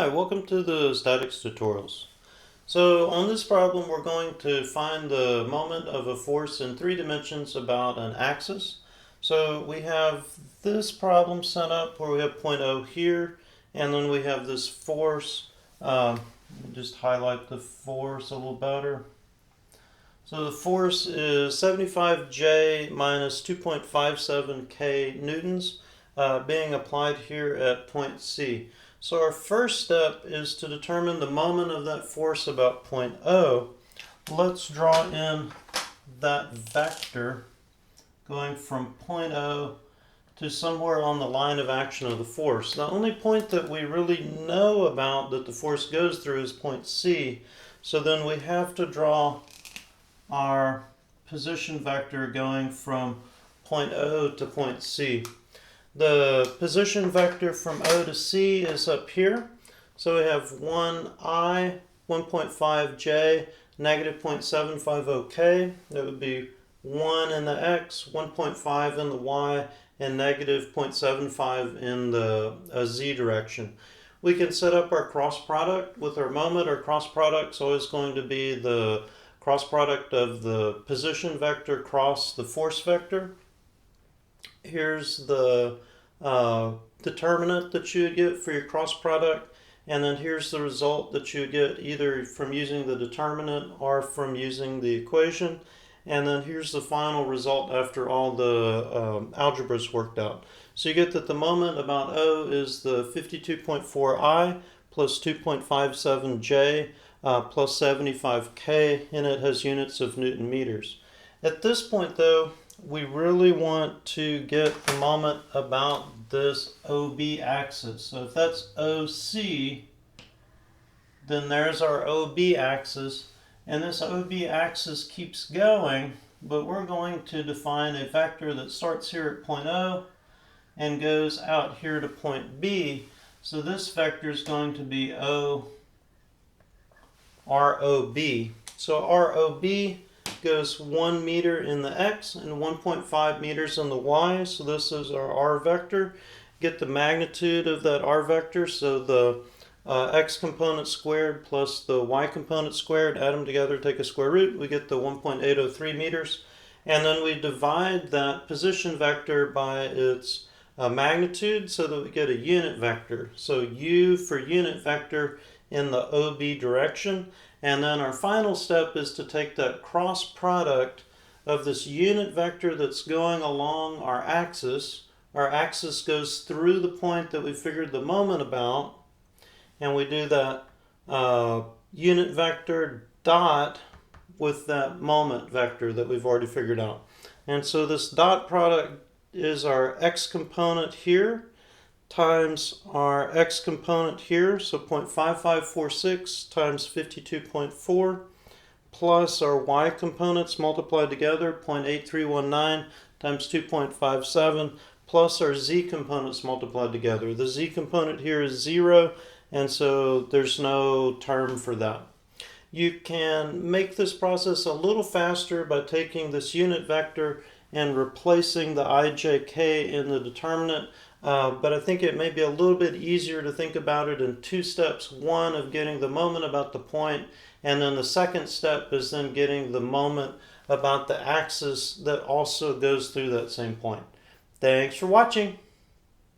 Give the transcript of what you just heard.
Hi, welcome to the statics tutorials. So on this problem we're going to find the moment of a force in 3 dimensions about an axis. So we have this problem set up where we have point O here, and then we have this force. Just highlight the force a little better. So the force is 75J minus 2.57 K newtons being applied here at point C. So our first step is to determine the moment of that force about point O. Let's draw in that vector going from point O to somewhere on the line of action of the force. The only point that we really know about that the force goes through is point C. So then we have to draw our position vector going from point O to point C. The position vector from O to C is up here. So we have 1I, 1.5J, negative 0.750K. That would be 1 in the X, 1.5 in the Y, and negative 0.75 in the Z direction. We can set up our cross product with our moment. Our cross product is always going to be the cross product of the position vector cross the force vector. Here's the determinant that you would get for your cross product, and then here's the result that you would get either from using the determinant or from using the equation, and then here's the final result after all the algebra is worked out. So you get that the moment about O is the 52.4I plus 2.57J plus 75K, and it has units of Newton meters. At this point though, we really want to get the moment about this OB axis. So if that's OC, then there's our OB axis, and this OB axis keeps going, but we're going to define a vector that starts here at point O and goes out here to point B. So this vector is going to be ROB. So ROB goes 1 meter in the X and 1.5 meters in the Y. So this is our R vector. Get the magnitude of that R vector. So the X component squared plus the Y component squared, add them together, take a square root. We get the 1.803 meters. And then we divide that position vector by its magnitude so that we get a unit vector. So U for unit vector in the OB direction. And then our final step is to take that cross product of this unit vector that's going along our axis. Our axis goes through the point that we figured the moment about, and we do that unit vector dot with that moment vector that we've already figured out. And so this dot product is our X component here times our X component here, so 0.5546 times 52.4, plus our Y components multiplied together, 0.8319 times 2.57, plus our Z components multiplied together. The Z component here is 0, and so there's no term for that. You can make this process a little faster by taking this unit vector and replacing the IJK in the determinant. But I think it may be a little bit easier to think about it in 2 steps. One of getting the moment about the point, and then the second step is then getting the moment about the axis that also goes through that same point. Thanks for watching.